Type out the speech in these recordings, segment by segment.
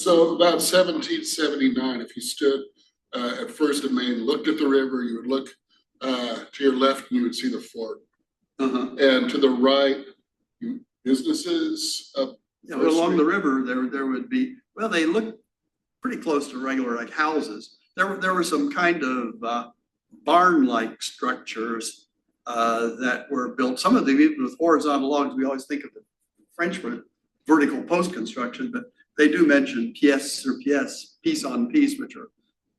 So about 1779, if you stood at First and Main, looked at the river, you would look to your left and you would see the fort. And to the right, businesses up along the river, there would be, well, they look pretty close to regular like houses. There were some kind of barn-like structures that were built. Some of them even with horizontal logs. We always think of the Frenchman vertical post construction, but they do mention pièce sur pièce, piece on piece, which are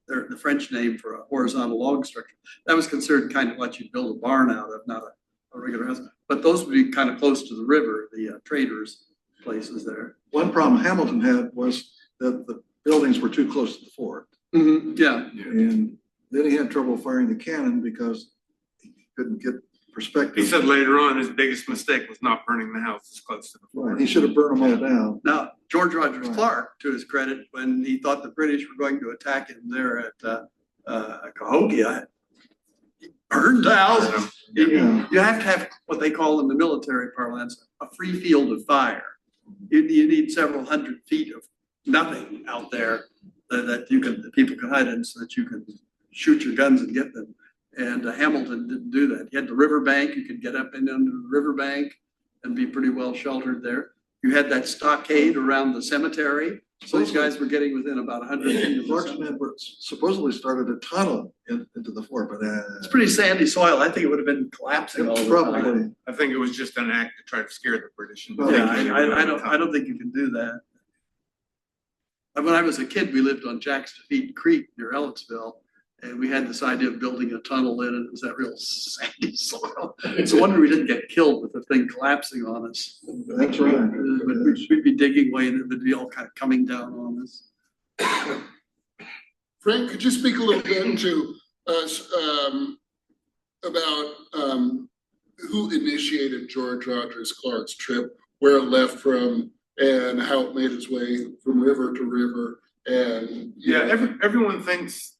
the French name for a horizontal log structure. That was considered kind of what you'd build a barn out of, not a regular house. But those would be kind of close to the river, the traders' places there. One problem Hamilton had was that the buildings were too close to the fort. Yeah. And then he had trouble firing the cannon because he couldn't get perspective. He said later on his biggest mistake was not burning the house as close to the fort. Right. He should have burned them all down. Now, George Rogers Clark, to his credit, when he thought the British were going to attack him there at Cahokia, he burned the house. Yeah. You have to have what they call in the military parlance a free field of fire. You need several hundred feet of nothing out there that people can hide in, so that you can shoot your guns and get them. And Hamilton didn't do that. He had the riverbank. You could get up and under the riverbank and be pretty well sheltered there. You had that stockade around the cemetery. So these guys were getting within about 100 feet of Clark's men supposedly started a tunnel into the fort, but it's pretty sandy soil. I think it would have been collapsing all the probably. time. I think it was just an act to try to scare the British. Yeah, I don't think you can do that. When I was a kid, we lived on Jack's Defeat Creek near Ellettsville, and we had this idea of building a tunnel in, and it was that real sandy soil. It's a wonder we didn't get killed with the thing collapsing on us. That's right. We'd be digging away, and it would be all kind of coming down on us. Frank, could you speak a little bit to us about who initiated George Rogers Clark's trip, where it left from, and how it made its way from river to river? And everyone thinks,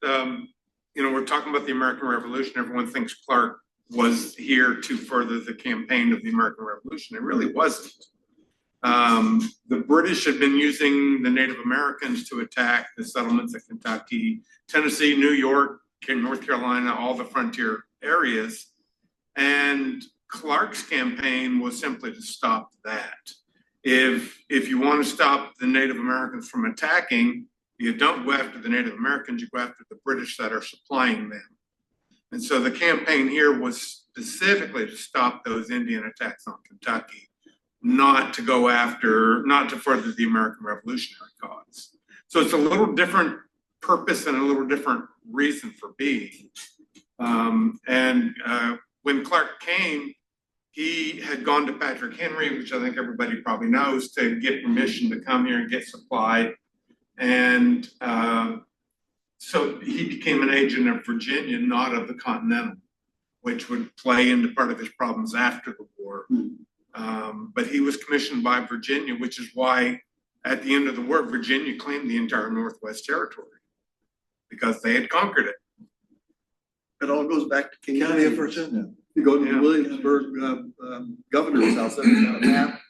we're talking about the American Revolution. Everyone thinks Clark was here to further the campaign of the American Revolution. It really wasn't. The British had been using the Native Americans to attack the settlements of Kentucky, Tennessee, New York, North Carolina, all the frontier areas. And Clark's campaign was simply to stop that. If you want to stop the Native Americans from attacking, you don't go after the Native Americans, you go after the British that are supplying them. And so the campaign here was specifically to stop those Indian attacks on Kentucky, not to further the American Revolutionary cause. So it's a little different purpose and a little different reason for being. When Clark came, he had gone to Patrick Henry, which I think everybody probably knows, to get permission to come here and get supply. And so he became an agent of Virginia, not of the Continental, which would play into part of his problems after the war. But he was commissioned by Virginia, which is why at the end of the war, Virginia claimed the entire Northwest Territory because they had conquered it. It all goes back to King County of Virginia. You go to the Williamsburg Governor's House, there's a map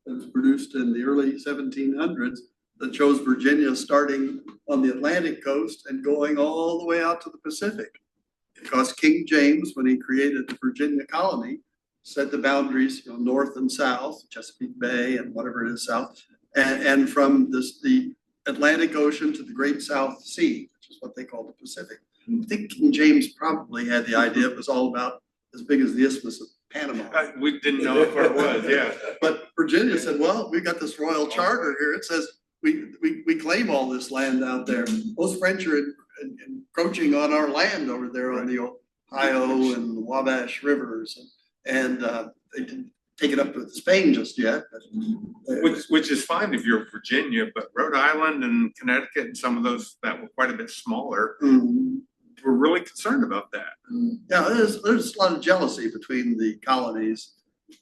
that was produced in the early 1700s that shows Virginia starting on the Atlantic coast and going all the way out to the Pacific. Because King James, when he created the Virginia colony, set the boundaries, north and south, Chesapeake Bay and whatever it is south, and from the Atlantic Ocean to the Great South Sea, which is what they call the Pacific. I think King James probably had the idea it was all about as big as the Isthmus of Panama. We didn't know how far it was, yeah. But Virginia said, well, we got this royal charter here. It says we claim all this land out there. Those French are encroaching on our land over there on the Ohio and the Wabash rivers. And they didn't take it up with Spain just yet. Which is fine if you're Virginia, but Rhode Island and Connecticut and some of those that were quite a bit smaller were really concerned about that. Yeah, there's a lot of jealousy between the colonies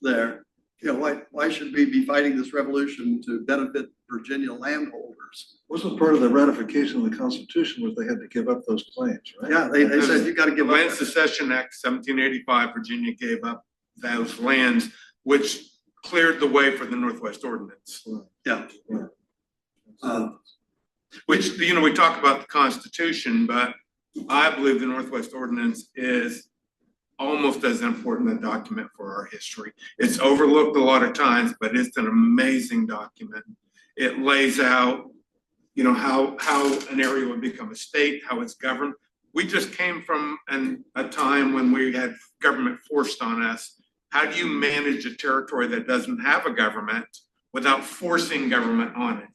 there. Why should we be fighting this revolution to benefit Virginia landholders? Wasn't part of the ratification of the Constitution was they had to give up those claims, right? Yeah, they said you got to give the up. Land Secession Act 1785, Virginia gave up those lands, which cleared the way for the Northwest Ordinance. Yeah. Which, you know, we talk about the Constitution, but I believe the Northwest Ordinance is almost as important a document for our history. It's overlooked a lot of times, but it's an amazing document. It lays out, you know, how an area would become a state, how it's governed. We just came from a time when we had government forced on us. How do you manage a territory that doesn't have a government without forcing government on it?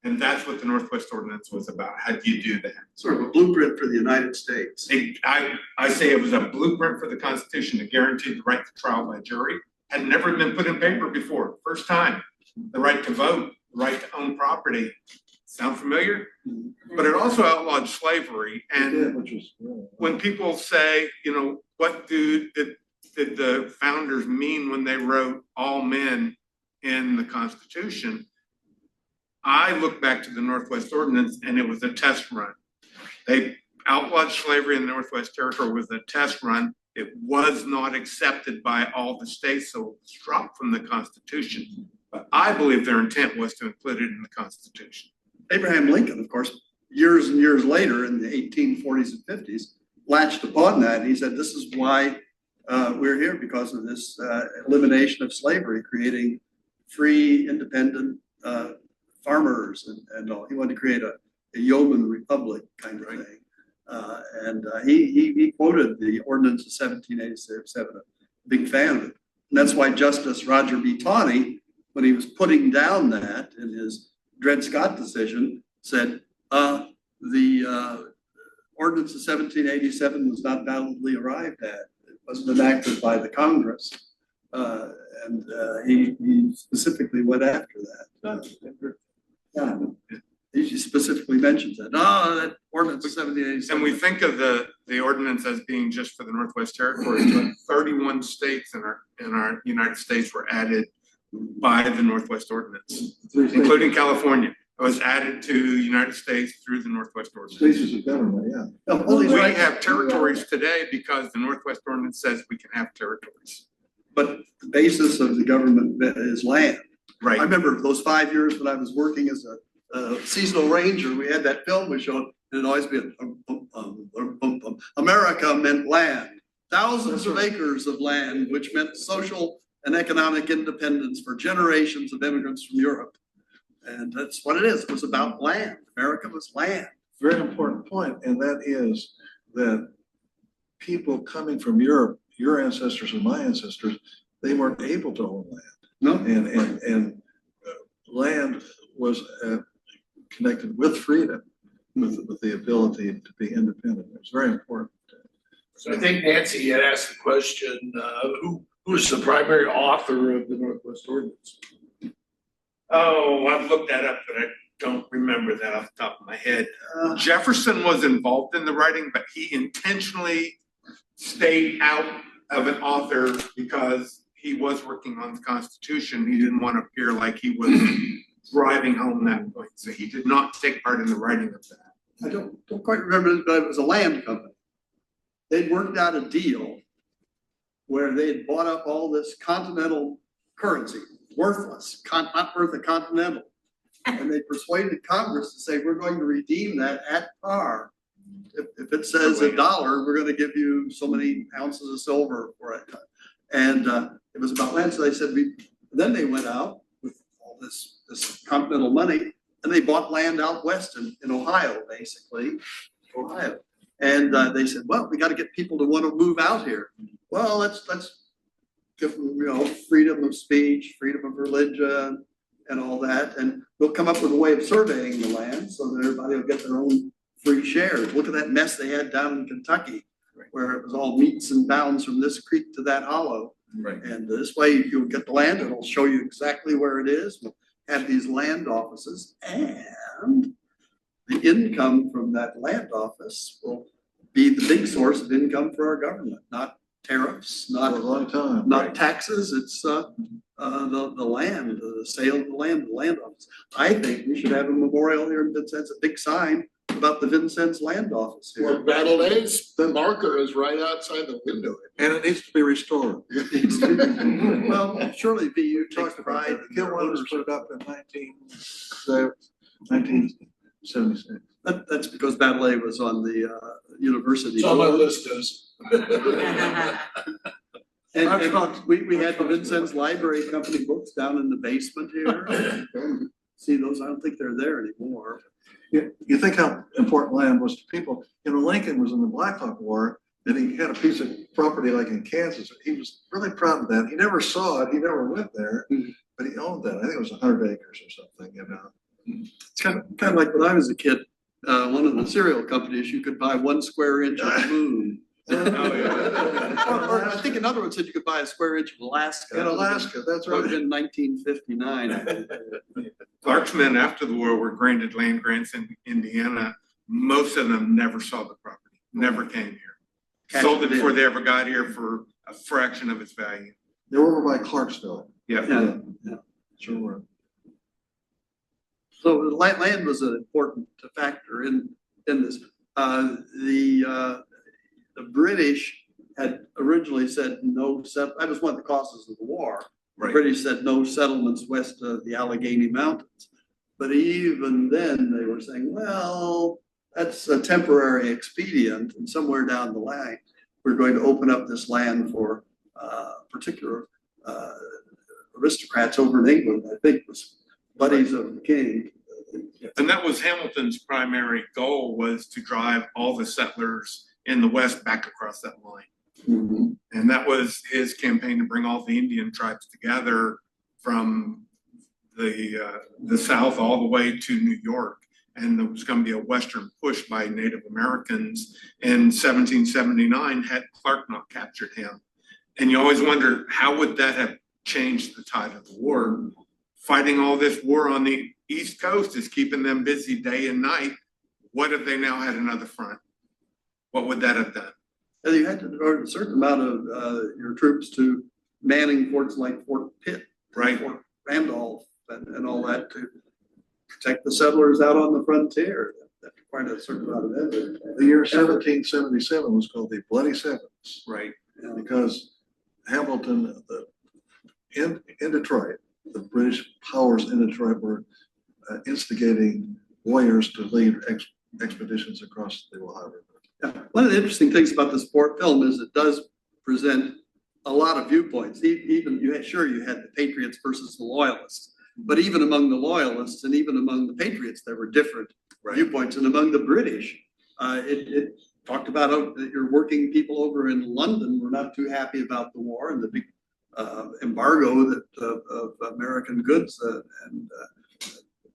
And that's what the Northwest Ordinance was about. How do you do that? Sort of a blueprint for the United States. I say it was a blueprint for the Constitution to guarantee the right to trial by jury. Had never been put in paper before. First time. The right to vote, the right to own property. Sound familiar? But it also outlawed slavery. And when people say, you know, what did the founders mean when they wrote all men in the Constitution? I look back to the Northwest Ordinance and it was a test run. They outlawed slavery in the Northwest Territory was a test run. It was not accepted by all the states, so it was dropped from the Constitution. But I believe their intent was to include it in the Constitution. Abraham Lincoln, of course, years and years later in the 1840s and 50s, latched upon that. And he said, this is why we're here, because of this elimination of slavery, creating free, independent farmers and all. He wanted to create a yeoman republic kind of thing. He quoted the Ordinance of 1787, a big fan of it. And that's why Justice Roger B. Taney, when he was putting down that in his Dred Scott decision, said the Ordinance of 1787 was not validly arrived at. It wasn't enacted by the Congress. He specifically went after that. He specifically mentions that. No, that Ordinance of 1787. And we think of the ordinance as being just for the Northwest Territory, but 31 states in our United States were added by the Northwest Ordinance, including California. It was added to the United States through the Northwest Ordinance. States of government, yeah. We have territories today because the Northwest Ordinance says we can have territories. But the basis of the government is land. Right. I remember those 5 years when I was working as a seasonal ranger, we had that film we showed, and it'd always be America meant land. Thousands of acres of land, which meant social and economic independence for generations of immigrants from Europe. And that's what it is. It was about land. America was land. Very important point, and that is that people coming from Europe, your ancestors and my ancestors, they weren't able to own land. No. And land was connected with freedom, with the ability to be independent. It was very important. So I think Nancy had asked the question, who's the primary author of the Northwest Ordinance? Oh, I've looked that up, but I don't remember that off the top of my head. Jefferson was involved in the writing, but he intentionally stayed out of an author because he was working on the Constitution. He didn't want to appear like he was driving home that point. So he did not take part in the writing of that. I don't quite remember, but it was a land company. They'd worked out a deal where they had bought up all this continental currency, worthless, not worth a continental. And they persuaded Congress to say, we're going to redeem that at par. If it says $1, we're going to give you so many ounces of silver for it. And it was about land. So they said, then they went out with all this continental money and they bought land out west in Ohio, basically, Ohio. And they said, well, we got to get people to want to move out here. Well, let's give them, freedom of speech, freedom of religion, and all that. And we'll come up with a way of surveying the land so that everybody will get their own free shares. Look at that mess they had down in Kentucky, where it was all meets and bounds from this creek to that hollow. Right. And this way you'll get the land, it'll show you exactly where it is. We'll have these land offices, and the income from that land office will be the big source of income for our government, not tariffs, For a not long time. not taxes. It's the land, the sale of the land office. I think we should have a memorial here in Vincennes, a big sign about the Vincennes land office Well, here. Battle Days, the marker is right outside the window. And it needs to be restored. Well, surely VU takes Talked about pride it. in The their Kiwanis ownership. put it up in 19 76. That's because ballet was on the university. It's on my board. list, Dennis. And we had the Vincennes Library Company books down in the basement here. See those, I don't think they're there anymore. You think how important land was to people. You know, Lincoln was in the Black Hawk War and he had a piece of property like in Kansas. He was really proud of that. He never saw it. He never went there, but he owned that. I think it was 100 acres or something, you know. It's kind of like when I was a kid, one of the cereal companies, you could buy 1 square inch of moon. Or I think another one said you could buy a square inch of Alaska. In Alaska, that's That right. was in 1959. Clark's men after the war were granted land grants in Indiana. Most of them never saw the property, never came here. Sold it before they ever got here for a fraction of its value. They were over by Clarksville. Yeah. Yeah. Sure were. So land was an important factor in this. The British had originally said that was one of the causes of the war. The Right. British said no settlements west of the Allegheny Mountains. But even then, they were saying, well, that's a temporary expedient, and somewhere down the line, we're going to open up this land for particular aristocrats over in England, I think was buddies of the king. And that was Hamilton's primary goal, was to drive all the settlers in the West back across that line. Mhm. And that was his campaign, to bring all the Indian tribes together from the South all the way to New York. And there was going to be a Western push by Native Americans in 1779 had Clark not captured him. And you always wonder, how would that have changed the tide of the war? Fighting all this war on the East Coast is keeping them busy day and night. What if they now had another front? What would that have done? And you had to devote a certain amount of your troops to manning forts like Fort Pitt, Right. Fort Randolph, and all that to protect the settlers out on the frontier. That required a certain amount of effort. The year 1777 was called the Bloody Sevens Right. because Hamilton, in Detroit, the British powers in Detroit were instigating warriors to lead expeditions across the Ohio River. Yeah. One of the interesting things about the sport film is it does present a lot of viewpoints. Even you had the Patriots versus the Loyalists, but even among the Loyalists and even among the Patriots, there were different viewpoints. And among the British, it talked about that your working people over in London were not too happy about the war and the big embargo of American goods and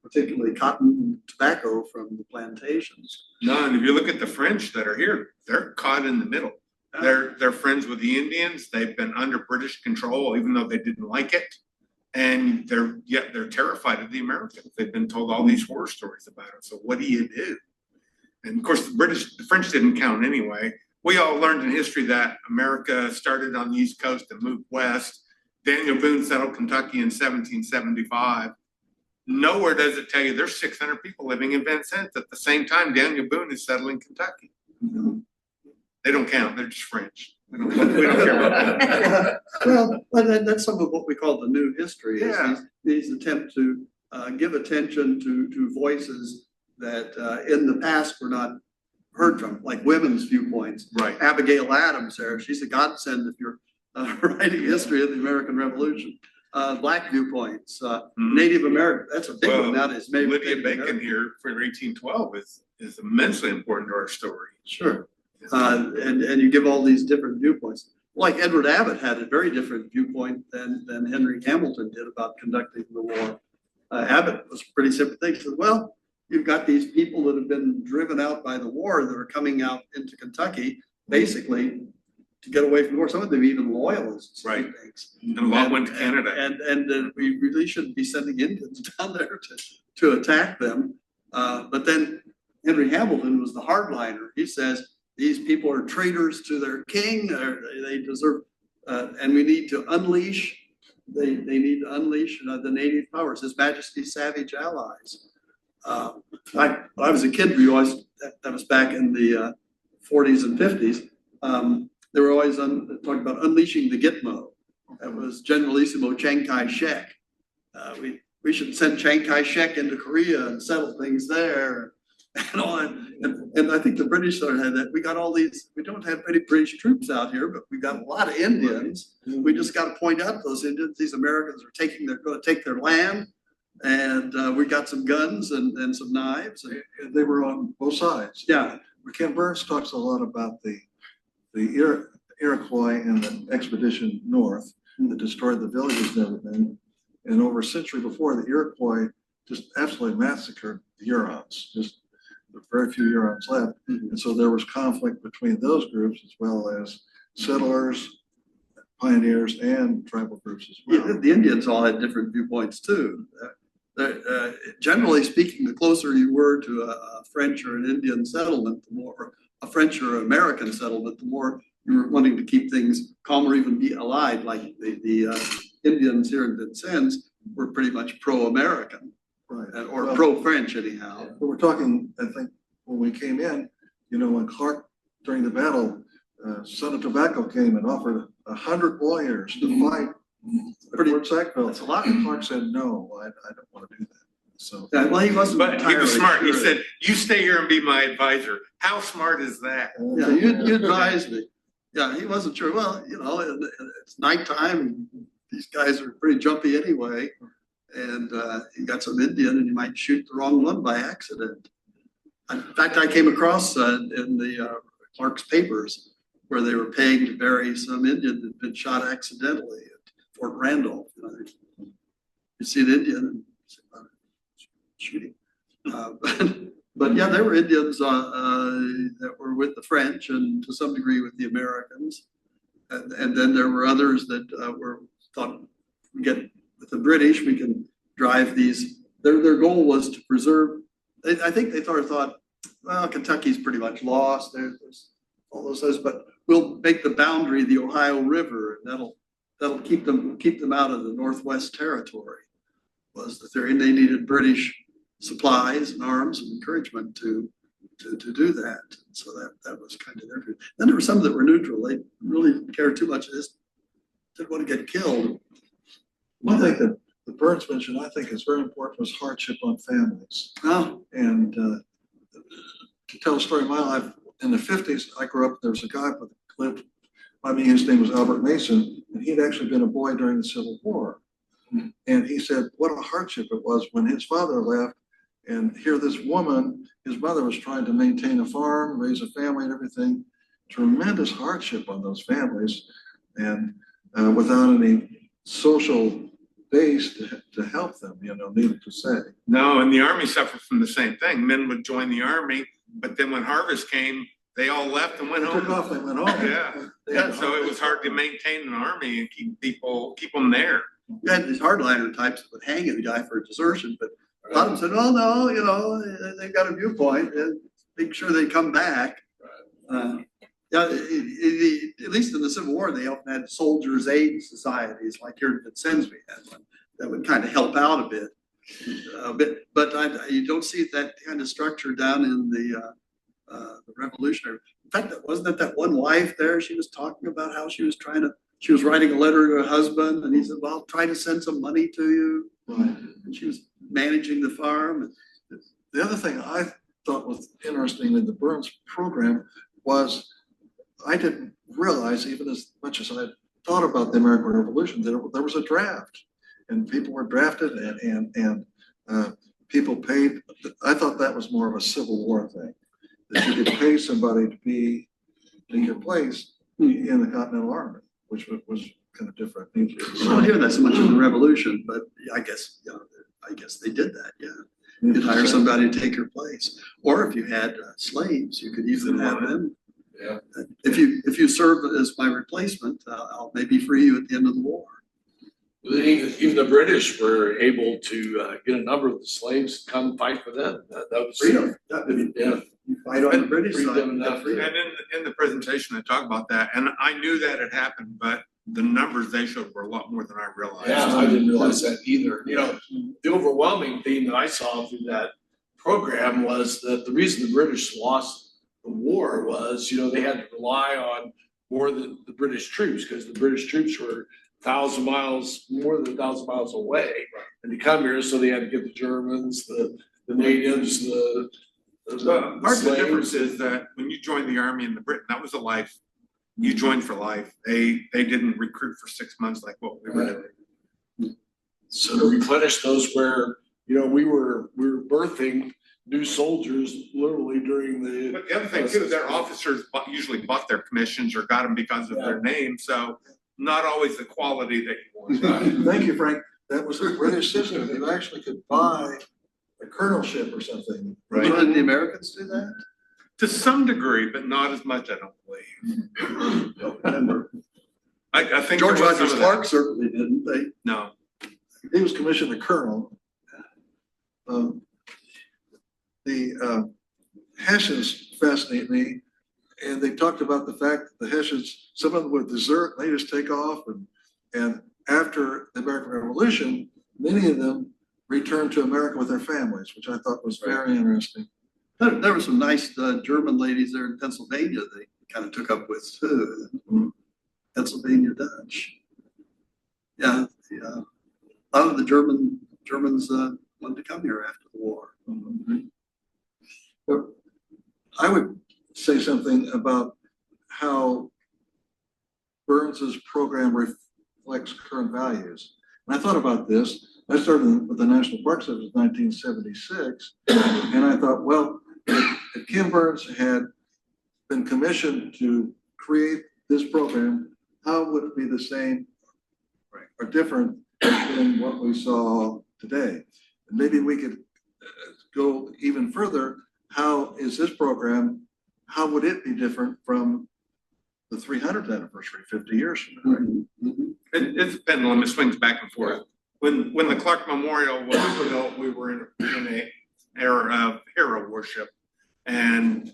particularly cotton and tobacco from the plantations. No, and if you look at the French that are here, they're caught in the middle. They're friends with the Indians. They've been under British control, even though they didn't like it. And they're terrified of the Americans. They've been told all these horror stories about it. So what do you do? And of course, the French didn't count anyway. We all learned in history that America started on the East Coast and moved west. Daniel Boone settled Kentucky in 1775. Nowhere does it tell you there's 600 people living in Vincennes at the same time Daniel Boone is settling Kentucky. They don't count. They're just French. We don't care about that. Well, that's some of what we call the new history. Is Yeah. these attempts to give attention to voices that in the past were not heard from, like women's viewpoints. Right. Abigail Adams there, she's a godsend if you're writing history of the American Revolution. Black viewpoints, Native American, that's a big one nowadays. Maybe Lydia Native Bacon American. here for 1812 is immensely important to our story. Sure. And you give all these different viewpoints. Like Edward Abbott had a very different viewpoint than Henry Hamilton did about conducting the war. Abbott was pretty sympathetic. He said, well, you've got these people that have been driven out by the war that are coming out into Kentucky, basically to get away from the war. Some of them even loyalists. Right. he thinks. And a lot went to Canada. And we really shouldn't be sending Indians down there to attack them. But then Henry Hamilton was the hardliner. He says, these people are traitors to their king, they deserve, and we need to unleash, they need to unleash the native powers, His Majesty's savage allies. When I was a kid, that was back in the 40s and 50s, they were always talking about unleashing the Gitmo. That was Generalissimo Chiang Kai-shek. We should send Chiang Kai-shek into Korea and settle things there. and all that. And I think the British sort of had that. We got all these, we don't have many British troops out here, but we've got a lot of Indians. We just got to point out those Indians, these Americans are going to take their land. And we got some guns and some knives. And they were on both sides. Yeah, Ken Burns talks a lot about the Iroquois and the expedition north that destroyed the villages and everything. And over a century before, the Iroquois just absolutely massacred the Hurons. Just there were very few Hurons left. And so there was conflict between those groups as well as settlers, pioneers, and tribal groups as well. yeah, the Indians all had different viewpoints too. Generally speaking, the closer you were to a French or an Indian settlement, the more a French or American settlement, the more you were wanting to keep things calm or even be allied. Like the Indians here in Vincennes were pretty much pro-American, Right. or Well, pro-French anyhow. But we're talking, I think, when we came in, when Clark, during the battle, Son of Tobacco came and offered 100 warriors to fight Pretty- Fort Sackville. That's a lot. And Clark said, no, I don't want to do that. So, Yeah, well, he wasn't But he entirely was smart. He sure. said, "You stay here and be my advisor." How smart is that? Yeah, you advised me. Yeah, he wasn't sure. Well, it's nighttime and these guys are pretty jumpy anyway. And you got some Indian and you might shoot the wrong one by accident. In fact, I came across in the Clark's papers where they were paying to bury some Indian that had been shot accidentally at Fort Randolph. You see an Indian and shooting. But yeah, there were Indians that were with the French and to some degree with the Americans. And then there were others that thought we get with the British, we can drive these. Their goal was to preserve. I think they thought, well, Kentucky's pretty much lost. There's all those things, but we'll make the boundary the Ohio River, and that'll keep them out of the Northwest Territory. Was the theory, and they needed British supplies and arms and encouragement to do that. So that was kind of their view. Then there were some that were neutral. They really didn't care too much. They just didn't want to get killed. one thing that the Burns mentioned, I think is very important, was hardship on families. Oh, And to tell a story of my life, in the 50s, I grew up, there was a guy that lived, his name was Albert Mason, and he'd actually been a boy during the Civil War. And he said, what a hardship it was when his father left, and here this woman, his mother was trying to maintain a farm, raise a family and everything. Tremendous hardship on those families, and without any social base to help them, needless to say. No, and the army suffered from the same thing. Men would join the army, but then when harvest came, they all left and went They home. took off, they went home. Yeah. Yeah, so it was hard to maintain an army and keep them there. you had these hardliner types that would hang a guy for desertion, but a lot of them said, oh, no, they've got a viewpoint, and make sure they come back. Yeah, at least in the Civil War, they often had soldiers' aid societies, like here in Vincennes we had one, that would kind of help out a bit. But you don't see that kind of structure down in the Revolutionary. In fact, wasn't that one wife there? She was talking about how she was writing a letter to her husband, and he said, well, I'll try to send some money to you. Right. And she was managing the farm. The other thing I thought was interesting in the Burns program was I didn't realize, even as much as I thought about the American Revolution, that there was a draft, and people were drafted, and people paid. I thought that was more of a Civil War thing, that you could pay somebody to be in your place in the Continental Army, which was kind of different. I don't hear that so much in the Revolution, but I guess they did that. Yeah, you'd hire somebody to take your place, or if you had slaves, you could even have them. Yeah. If you serve as my replacement, I'll maybe free you at the end of the war. Even the British were able to get a number of the slaves to come fight for them. That was Freedom. Yeah. You fight on the British Freedom side. enough. freedom. And in the presentation, I talk about that, and I knew that had happened, but the numbers they showed were a lot more than I realized. Yeah, I didn't realize that either. The overwhelming theme that I saw through that program was that the reason the British lost the war was, they had to rely on more than the British troops, because the British troops were more than 1,000 miles away, and to come here, so they had to get the Germans, the natives, the Part of the slaves. difference is that when you joined the army in the Britain, that was a life, you joined for life. They didn't recruit for 6 months like what we were doing. So to replenish those where, you know, we were birthing new soldiers literally during the. But the other thing too, their officers usually bought their commissions or got them because of their name, so not always the quality that you want. Thank you, Frank. That was a British system. You actually could buy a colonelship or something. Didn't the Americans do that? To some degree, but not as much, I don't believe. Don't remember. I think. George there was some Rogers of that. Clark certainly didn't. They, No, He was commissioned a colonel. The Hessians fascinate me, and they talked about the fact that the Hessians, some of them would desert, they just take off, and after the American Revolution, many of them returned to America with their families, which I thought was very interesting. there were some nice German ladies there in Pennsylvania they kind of took up with too. Pennsylvania Dutch. Yeah, yeah. A lot of the Germans wanted to come here after the war. But I would say something about how Burns's program reflects current values. And I thought about this. I started with the National Park Service in 1976, and I thought, well, if Ken Burns had been commissioned to create this program, how would it be the same or different than what we saw today? And maybe we could go even further. How is this program, how would it be different from the 300th anniversary 50 years from now? Right? it's pendulum, it swings back and forth. When the Clark Memorial was built, we were in an era of hero worship and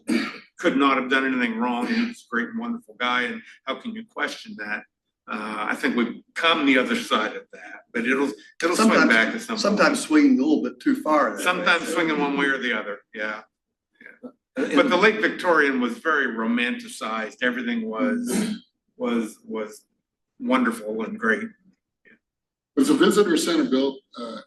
could not have done anything wrong. He was a great and wonderful guy, and how can you question that? I think we've come the other side of that, but it'll swing back at some point. Sometimes swinging a little bit too far. that way, Sometimes so. swinging one way or the other, yeah. But the Lake Victorian was very romanticized. Everything was wonderful and great. Was the visitor center built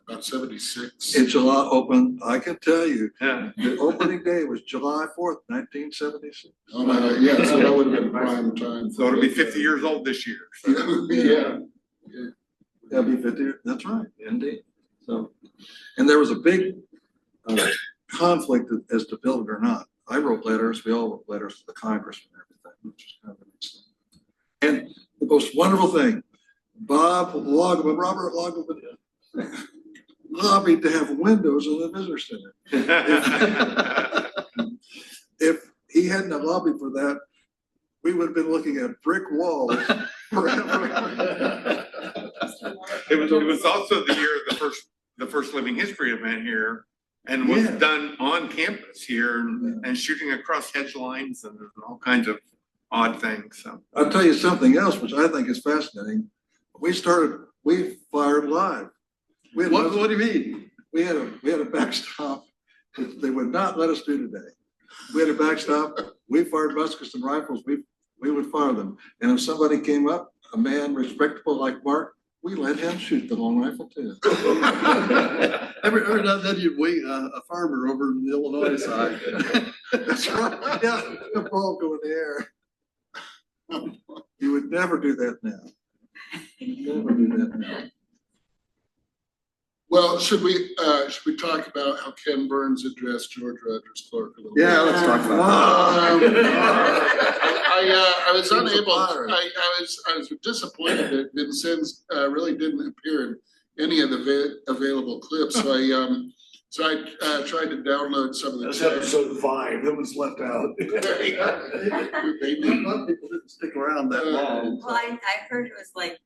about 76? In July open, I can tell you, Yeah. the opening day was July 4th, 1976. Oh, my, yeah, so that would have been prime time. So it'll be 50 years old this year. Yeah. That'll be 50, that's right, indeed. So, and there was a big conflict as to build it or not. I wrote letters, we all wrote letters to the Congress and everything, which is kind of interesting. And the most wonderful thing, Robert Loggeman lobbied to have windows in the visitor center. If he hadn't have lobbied for that, we would have been looking at brick walls forever. It was also the year of the first Living History event here, and was Yeah. done on campus here and shooting across hedge lines and all kinds of odd things, so. I'll tell you something else, which I think is fascinating. We fired live. What do you mean? We had a backstop that they would not let us do today. We had a backstop, we fired muskets and rifles, we would fire them. And if somebody came up, a man respectable like Mark, we let him shoot the long rifle too. Every now and then you'd wing a farmer over in the Illinois side. That's right, yeah, the ball go in the air. You would never do that now. Never do that now. Well, should we talk about how Ken Burns addressed George Rogers Clark a little bit? Yeah, let's talk about I was unable, I was disappointed that Vincennes really didn't appear in any of the available clips, so I tried to download some of the. That's episode 5, that was left out. A lot of people didn't stick around that long. Well, I heard it was like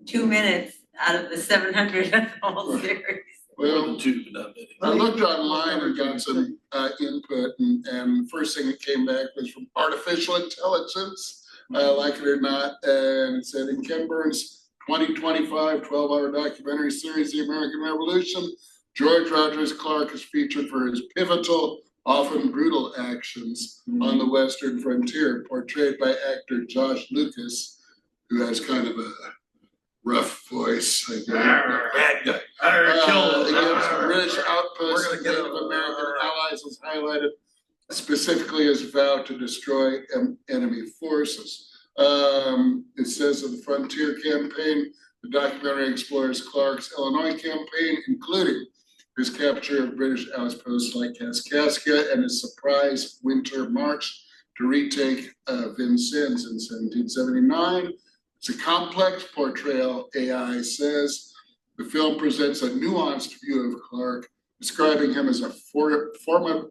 2 minutes out of the 700 of the whole series. Well, Two, not many. I looked online and got some input, and first thing that came back was from artificial intelligence, like it or not, and it said in Ken Burns' 2025 12-hour documentary series, The American Revolution, George Rogers Clark is featured for his pivotal, often brutal actions on the Western frontier, portrayed by actor Josh Lucas, who has kind of a rough voice, I think. Bad guy. Kill him. Against British outposts We're and gonna get Native him. American allies was highlighted specifically his vow to destroy enemy forces. It says of the Frontier Campaign, the documentary explores Clark's Illinois campaign, including his capture of British outposts like Kaskaskia and his surprise winter march to retake Vincennes in 1779. It's a complex portrayal, AI says. The film presents a nuanced view of Clark, describing him as a formidable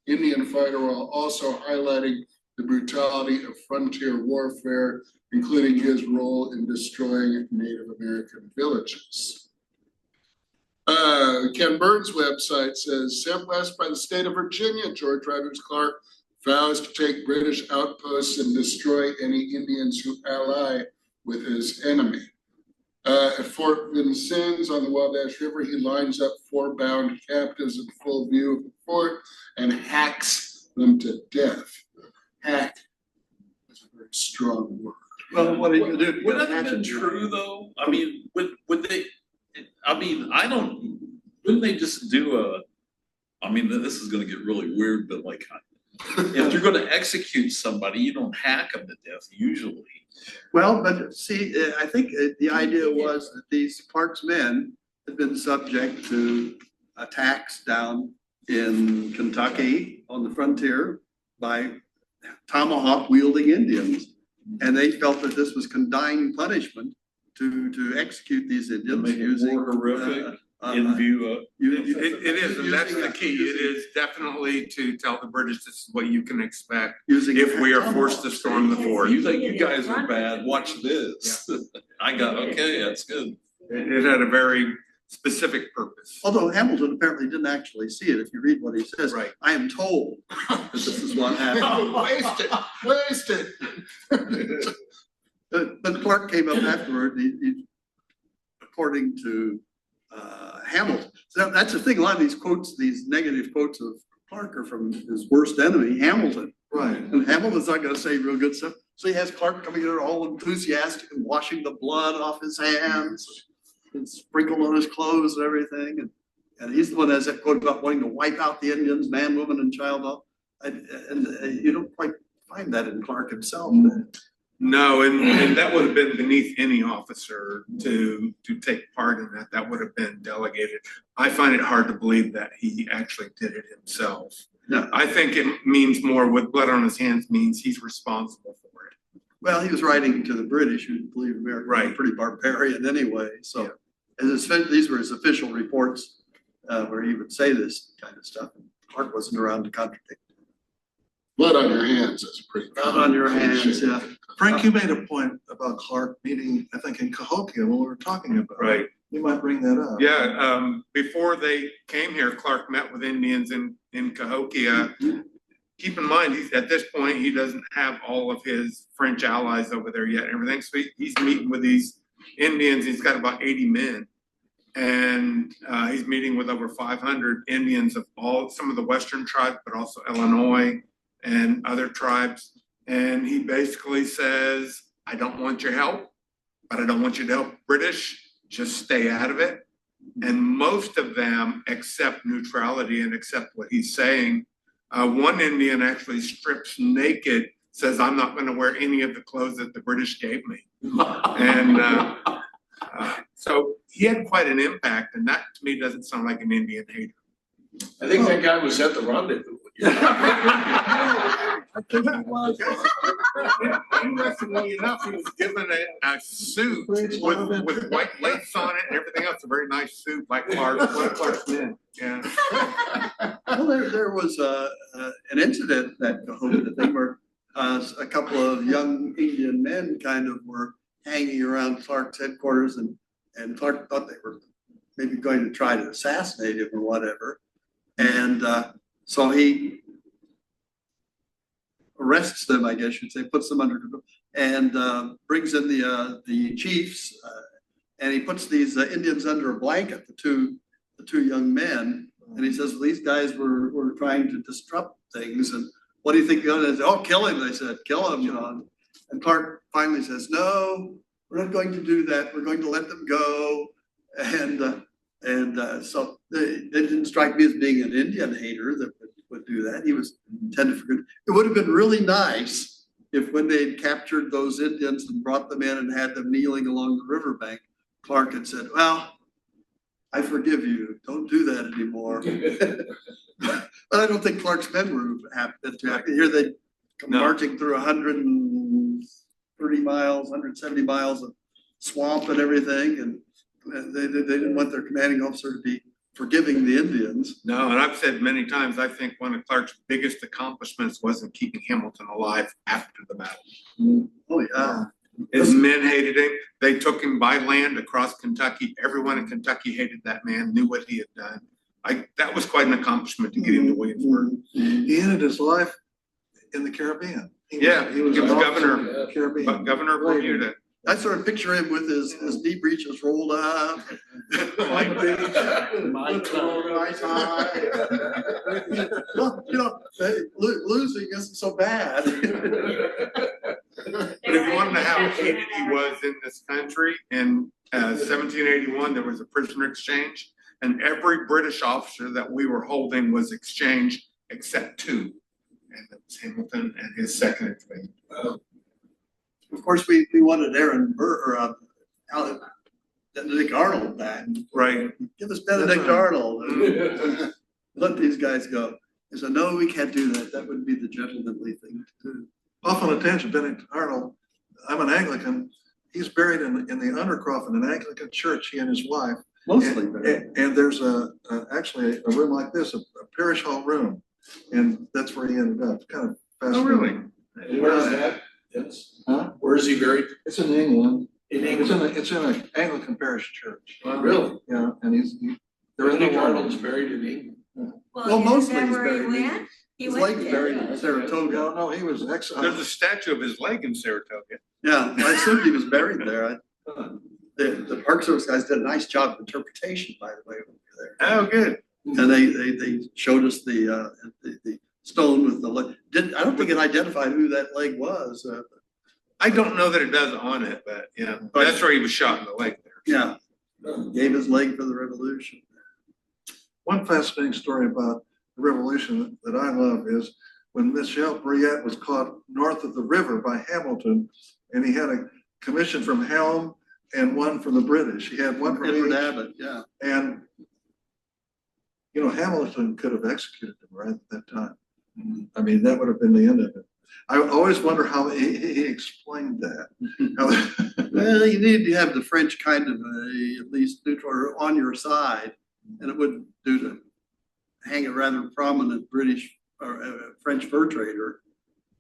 Indian fighter while also highlighting the brutality of frontier warfare, including his role in destroying Native American villages. Ken Burns' website says, sent west by the state of Virginia, George Rogers Clark vows to take British outposts and destroy any Indians who ally with his enemy. At Fort Vincennes on the Wabash River, he lines up 4 bound captives in full view of the fort and hacks them to death. Hack is a very strong word. Well, what are you gonna do? Would that have been true though? I mean, would they, I mean, wouldn't they just do I mean, this is gonna get really weird, but like, if you're gonna execute somebody, you don't hack them to death usually. Well, but see, I think the idea was that these Clark's men had been subject to attacks down in Kentucky on the frontier by tomahawk wielding Indians. And they felt that this was condign punishment to execute these Indians Make it using. more horrific in view of. It is, and that's the key. It is definitely to tell the British this is what you can expect Using. if we are forced to storm the fort. You think you guys are bad, watch this. Okay, that's good. It had a very specific purpose. Although Hamilton apparently didn't actually see it, if you read what he says. Right. I am told that this is what happened. Wasted. But Clark came up afterward, according to Hamilton. So that's the thing, a lot of these quotes, these negative quotes of Clark are from his worst enemy, Hamilton. Right. And Hamilton's not gonna say real good stuff. So he has Clark coming in all enthusiastic and washing the blood off his hands and sprinkled on his clothes and everything. And he's the one that has that quote about wanting to wipe out the Indians, man, woman, and child. And you don't quite find that in Clark himself. No, and that would have been beneath any officer to take part in that. That would have been delegated. I find it hard to believe that he actually did it himself. No. I think it means more with blood on his hands means he's responsible for it. Well, he was writing to the British who believed America was Right. pretty barbarian anyway, so. Yeah. These were his official reports, where he would say this kind of stuff, and Clark wasn't around to contradict. Blood on your hands is pretty. Blood on your hands, yeah. Frank, you made a point about Clark meeting, I think in Cahokia when we were talking about it. Right. You might bring that up. Yeah, before they came here, Clark met with Indians in Cahokia. Keep in mind, at this point, he doesn't have all of his French allies over there yet and everything. So he's meeting with these Indians. He's got about 80 men. And he's meeting with over 500 Indians of some of the Western tribes, but also Illinois and other tribes. And he basically says, I don't want your help, but I don't want you to help British. Just stay out of it. And most of them accept neutrality and accept what he's saying. One Indian actually strips naked, says, I'm not going to wear any of the clothes that the British gave me. And so he had quite an impact. And that to me doesn't sound like an Indian hater. I think that guy was at the rendezvous. I think he was. Interestingly enough, he was given a suit with white lace on it and everything else, a very nice suit like Clark's men. Yeah. Well, there was an incident that Cahokia thing where a couple of young Indian men kind of were hanging around Clark's headquarters, and Clark thought they were maybe going to try to assassinate him or whatever. And so he arrests them, I guess you'd say, puts them under control, and brings in the chiefs, and he puts these Indians under a blanket, the two young men, and he says, well, these guys were trying to disrupt things, and what do you think? They said, oh, kill him. They said, kill him, John. And Clark finally says, no, we're not going to do that. We're going to let them go. And so it didn't strike me as being an Indian hater that would would do that. He was intended for good. It would have been really nice if when they'd captured those Indians and brought them in and had them kneeling along the riverbank, Clark had said, well, I forgive you. Don't do that anymore. But I don't think Clark's men were happy. Here they come No. marching through 130 miles, 170 miles of swamp and everything. And they didn't want their commanding officer to be forgiving the Indians. No, and I've said many times, I think one of Clark's biggest accomplishments wasn't keeping Hamilton alive after the battle. Oh, yeah. His men hated him. They took him by land across Kentucky. Everyone in Kentucky hated that man, knew what he had done. That was quite an accomplishment to get him to Williamsburg. He ended his life in the Caribbean. Yeah, He was he was an officer governor. in the Caribbean. But Governor of Bermuda. I sort of picture him with his knee breeches rolled up. Well, losing isn't so bad. But if you want to know how hated he was in this country, in 1781, there was a prisoner exchange, and every British officer that we were holding was exchanged except two. And it was Hamilton and his second in command. Of course, we wanted Aaron Burr, or Benedict Arnold back. Right. Give us Benedict Arnold. Let these guys go. He said, no, we can't do that. That would be the gentlemanly thing to do. Off on a tangent, Benedict Arnold, I'm an Anglican. He's buried in the Undercroft in an Anglican church, he and his wife. Mostly. And there's actually a room like this, a parish hall room. And that's where he ended up. It's kind of fascinating. really? Where is that? Yes. Huh? Where is he buried? It's in England. In It's England. it's in an Anglican parish church. Really? Yeah, and they're in the Benedict Arnold's water. buried in England. Well, mostly he's where he buried in went? He His went leg is there. buried in Saratoga. No, he was exiled. There's a statue of his leg in Saratoga. Yeah, I assumed he was buried there. The Park Service guys did a nice job of interpretation, by the way, when we were there. Oh, good. And they showed us the stone with the leg. I don't think it identified who that leg was. I don't know that it does on it, but yeah, that's where he was shot in the leg there. Yeah, gave his leg for the revolution. One fascinating story about the revolution that I love is when Michel Briette was caught north of the river by Hamilton, and he had a commission from Helm and one from the British. He had one from Edward each. Abbott, yeah. And, Hamilton could have executed him right at that time. I mean, that would have been the end of it. I always wonder how he explained that. How- Well, you need to have the French kind of at least neutral or on your side, and it wouldn't do to hang a rather prominent British or French fur trader.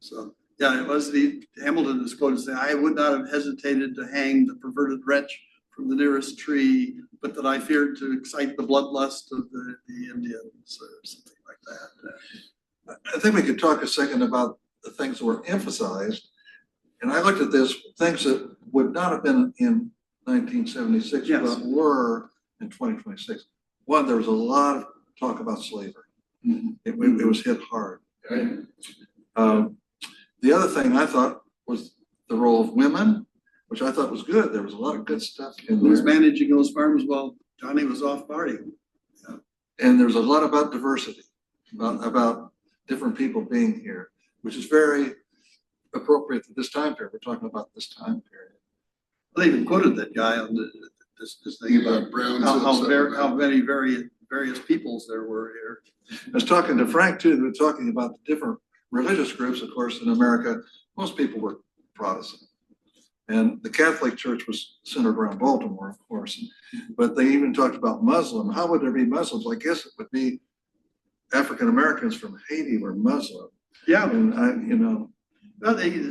So, yeah, it was Hamilton is quoted saying, I would not have hesitated to hang the perverted wretch from the nearest tree, but that I feared to excite the bloodlust of the Indians or something like that. I think we could talk a second about the things that were emphasized. And I looked at this, things that would not have been in 1976, Yes. but were in 2026. One, there was a lot of talk about slavery. It was hit hard. Right. The other thing I thought was the role of women, which I thought was good. There was a lot of good stuff in Who was there. managing those farms while Johnny was off partying? And there's a lot about diversity, about different people being here, which is very appropriate to this time period. We're talking about this time period. They even quoted that guy on this thing about Browns. how many various peoples there were here. I was talking to Frank too, they were talking about the different religious groups. Of course, in America, most people were Protestant. And the Catholic Church was centered around Baltimore, of course. But they even talked about Muslim. How would there be Muslims? I guess it would be African Americans from Haiti were Muslim. Yeah, And well,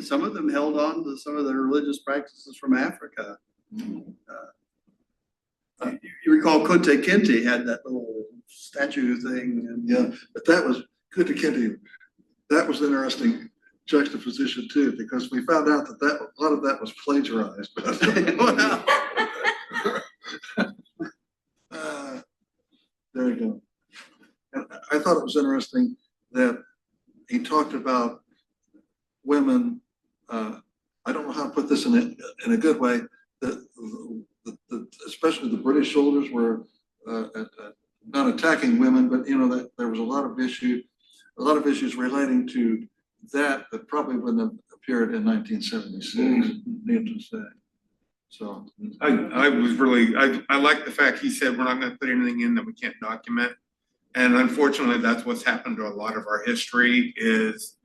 some of them held on to some of their religious practices from Africa. You recall Kunta Kinte had that little statue thing, and yeah, but that was good to Kenty. That was interesting juxtaposition too, because we found out that a lot of that was plagiarized. There you go. And I thought it was interesting that he talked about women. I don't know how to put this in a good way. Especially the British soldiers were not attacking women, but that there was a lot of issue a lot of issues relating to that probably wouldn't have appeared in 1976, needless to say. So. I was really, I like the fact he said, we're not gonna put anything in that we can't document. And unfortunately, that's what's happened to a lot of our history is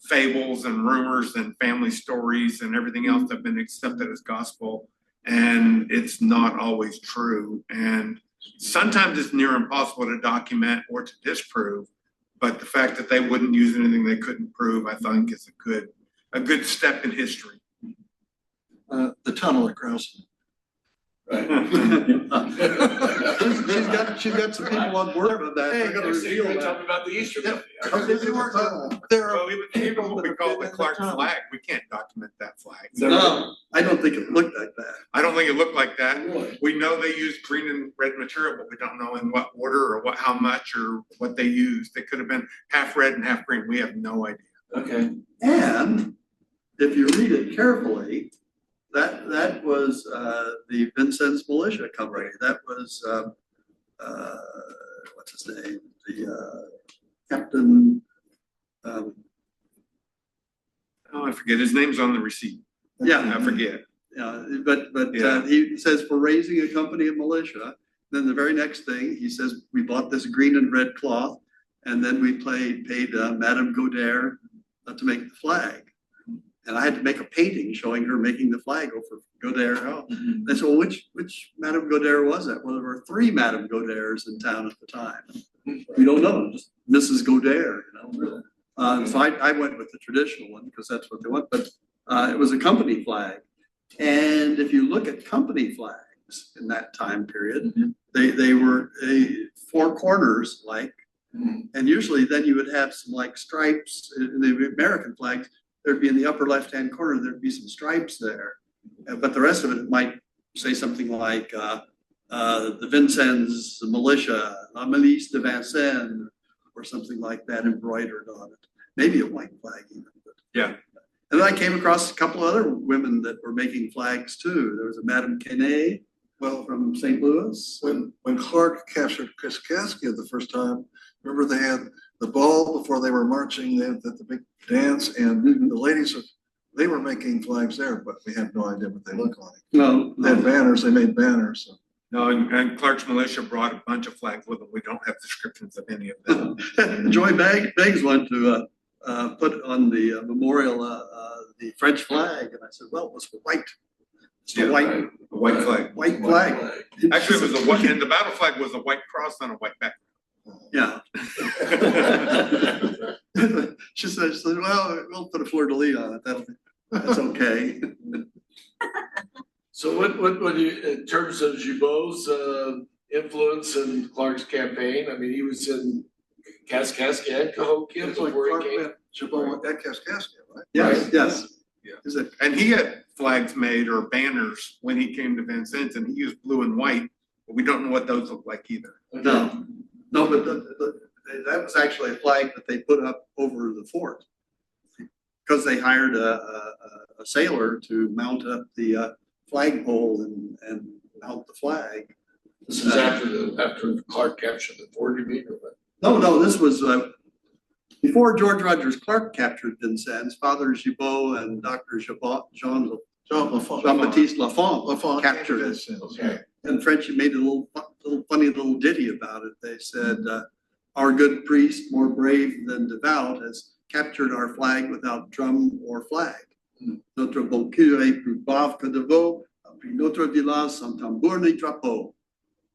fables and rumors and family stories and everything else that have been accepted as gospel. And it's not always true. And sometimes it's near impossible to document or to disprove. But the fact that they wouldn't use anything they couldn't prove, I think is a good step in history. The tunnel at Krausen. Right. She's got some people on board with that. They're gonna Next thing you're reveal gonna tell that. me about the Easter Yeah. Bunny. There Well, are even people what that we call have the been in Clark tunnel. flag, we can't document that flag. No, I don't think it looked like that. I don't think it looked like that. Really? We know they used green and red material, but we don't know in what order or how much or what they used. It could have been half red and half green. We have no idea. Okay. And if you read it carefully, that was the Vincennes Militia Company. That was what's his name? The Captain. Oh, I forget. His name's on the receipt. Yeah, I forget. yeah, but Yeah. he says for raising a company of militia. Then the very next thing he says, we bought this green and red cloth, and then we paid Madame Godert to make the flag. And I had to make a painting showing her making the flag over Godert House. And so which Madame Godert was that? Well, there were 3 Madame Goderts in town at the time. We don't know, just Mrs. Godert, you know. So I went with the traditional one because that's what they want, but it was a company flag. And if you look at company flags in that time period, they were 4 corners like, and usually then you would have some like stripes in the American flags. There'd be in the upper left-hand corner, there'd be some stripes there. But the rest of it might say something like the Vincennes Militia, La Milice de Vincennes, or something like that embroidered on it. Maybe a white flag even. But. Yeah. And then I came across a couple of other women that were making flags too. There was a Madame Kenney, from St. Louis. When Clark captured Kaskaskia the first time, remember they had the ball before they were marching, they had the big dance, and the ladies, they were making flags there, but we had no idea what they looked like. No, They had banners, they made banners. So. No, and Clark's militia brought a bunch of flags with them. We don't have descriptions of any of them. Joy Beggs went to put on the memorial the French flag, and I said, well, it was white. It's a white A white flag. White flag. Actually, it was a white, and the battle flag was a white cross on a white background. Yeah. She said, well, we'll put a fleur-de-lis on it. That's okay. So what do you, in terms of Gibault's influence in Clark's campaign, I mean, he was in Kaskaskia and Cahokia It's like before Clark he came. met Chabot at Kaskaskia, right? Yes, Right. yes. Yeah. Is it? And he had flags made or banners when he came to Vincennes, and he used blue and white, but we don't know what those look like either. No, but that was actually a flag that they put up over the fort. Because they hired a sailor to mount up the flagpole and mount the flag. This is after Clark captured the fort, you mean, or what? No, this was before George Rogers Clark captured Vincennes. Father Gibault and Dr. Jean-Baptiste Lafont captured it. Okay. And French made a little funny little ditty about it. They said, our good priest, more brave than devout, has captured our flag without drum or flag. Notre bon curé plus brave que de veau, a pris notre village sans tambour ni drapeau.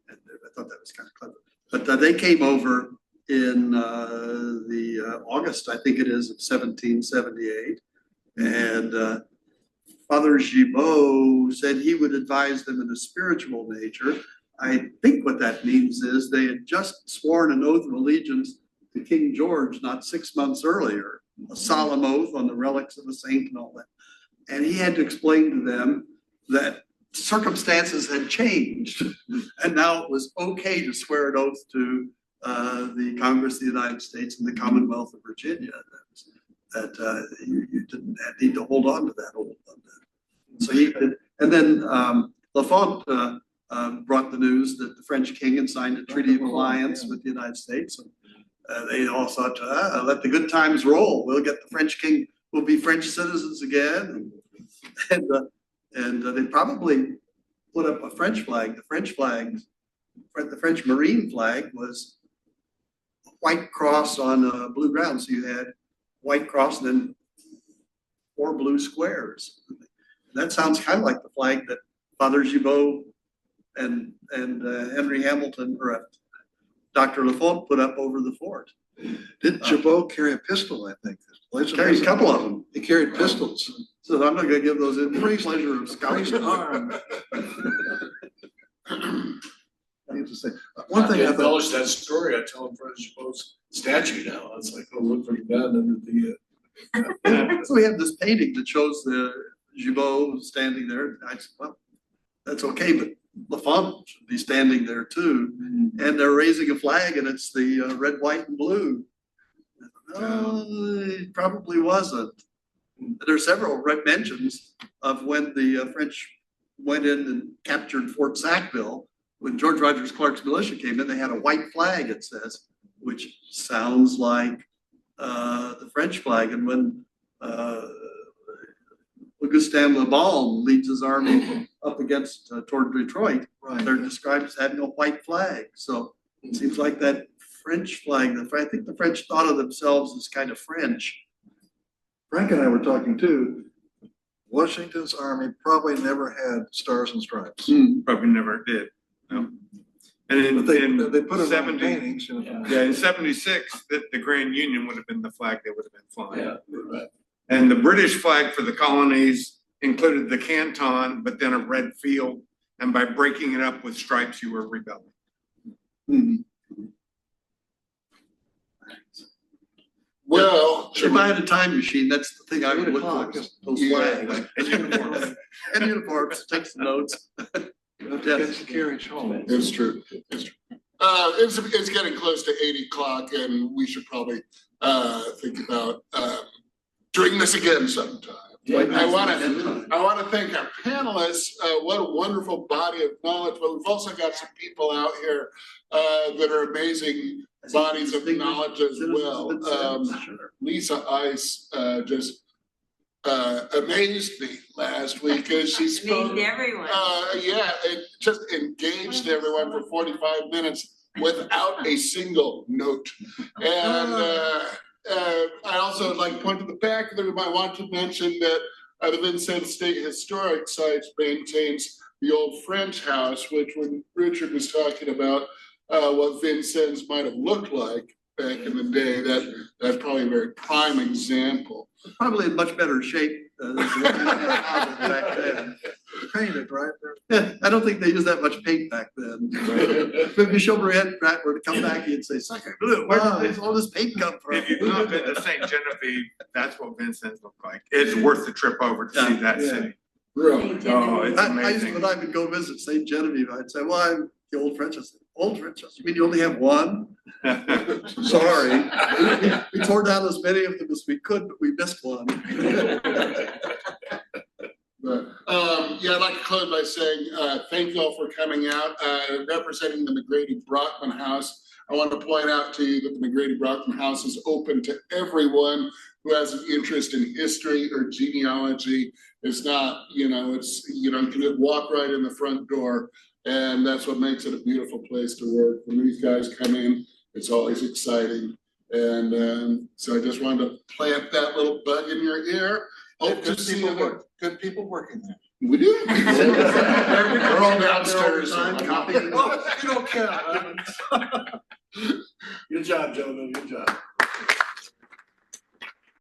And I thought that was kind of clever. But they came over in the August, I think it is, of 1778. And Father Gibault said he would advise them in a spiritual nature. I think what that means is they had just sworn an oath of allegiance to King George not 6 months earlier, a solemn oath on the relics of a saint and all that. And he had to explain to them that circumstances had changed and now it was okay to swear an oath to the Congress of the United States and the Commonwealth of Virginia. That you didn't need to hold on to that oath. So he did, and then Lafont brought the news that the French king had signed a treaty of alliance with the United States. they all thought, let the good times roll. We'll get the French king, we'll be French citizens again. And they probably put up a French flag. The French Marine flag was a white cross on a blue ground. So you had white cross and then 4 blue squares. That sounds kind of like the flag that Father Gibault and Henry Hamilton or Dr. Lafont put up over the fort. Didn't Chabot carry a pistol, I think? Carried a couple of them. He carried pistols. So I'm not gonna give those in the pleasure of scouting. Arm. I need to say, one thing I To thought, embellish that story, I tell them for the Chabot's statue now, it's like, oh, look what he done under the, So we have this painting that shows the Gibault standing there. I said, well, that's okay, but Lafont should be standing there too. And they're raising a flag and it's the red, white and blue. No, it probably wasn't. There are several mentions of when the French went in and captured Fort Sackville. When George Rogers Clark's militia came in, they had a white flag, it says, which sounds like the French flag. And when Augustin Le Bon leads his army up against toward Detroit, right, they're described as having a white flag. So it seems like that French flag, I think the French thought of themselves as kind of French. Frank and I were talking too. Washington's army probably never had stars and stripes. Probably never did, no. And But in they put it on 70 paintings, you know. yeah, in 76, the Grand Union would have been the flag they would have been flying. yeah, right. And the British flag for the colonies included the canton, but then a red field. And by breaking it up with stripes, you were rebelling. Well, If I had a time machine, that's the thing I would look for, just those Yeah. flags. And uniforms. And uniforms, take some notes. Gets the carriage home. it's true, it's true. It's getting close to 8 o'clock and we should probably think about doing this again sometime. I wanna thank our panelists, what a wonderful body of knowledge, but we've also got some people out here that are amazing bodies of knowledge as well. Lisa Ice just amazed me last week as she spoke. Amazed everyone. Yeah, it just engaged everyone for 45 minutes without a single note. And I also would like to point to the back that we might want to mention that the Vincennes State Historic Sites maintains the old French house, which when Richard was talking about what Vincennes might have looked like back in the day, that's probably a very prime example. Probably in much better shape than back then. Painted, right? Yeah, I don't think they used that much paint back then. If Michel Briette were to come back, he'd say, "Sucker blue, where did all this paint come from?" If you've not been to St. Genevieve, that's what Vincennes looked like. It's worth the trip over to see that Yeah. city. Really? Oh, it's amazing. When I would go visit St. Genevieve, I'd say, well, I'm the old French. I said, old French? You mean you only have one? Sorry. We tore down as many of them as we could, but we missed one. But, yeah, I'd like to close by saying, thank you all for coming out, representing the McGrady Brockman House. I want to point out to you that the McGrady Brockman House is open to everyone who has an interest in history or genealogy. It's not, it's, you can walk right in the front door, and that's what makes it a beautiful place to work. When these guys come in, it's always exciting. And so I just wanted to plant that little bug in your ear. Hope to see you there. Good people working there. We do. They're all downstairs. Copying. Oh, you don't care. Good job, gentlemen, good job.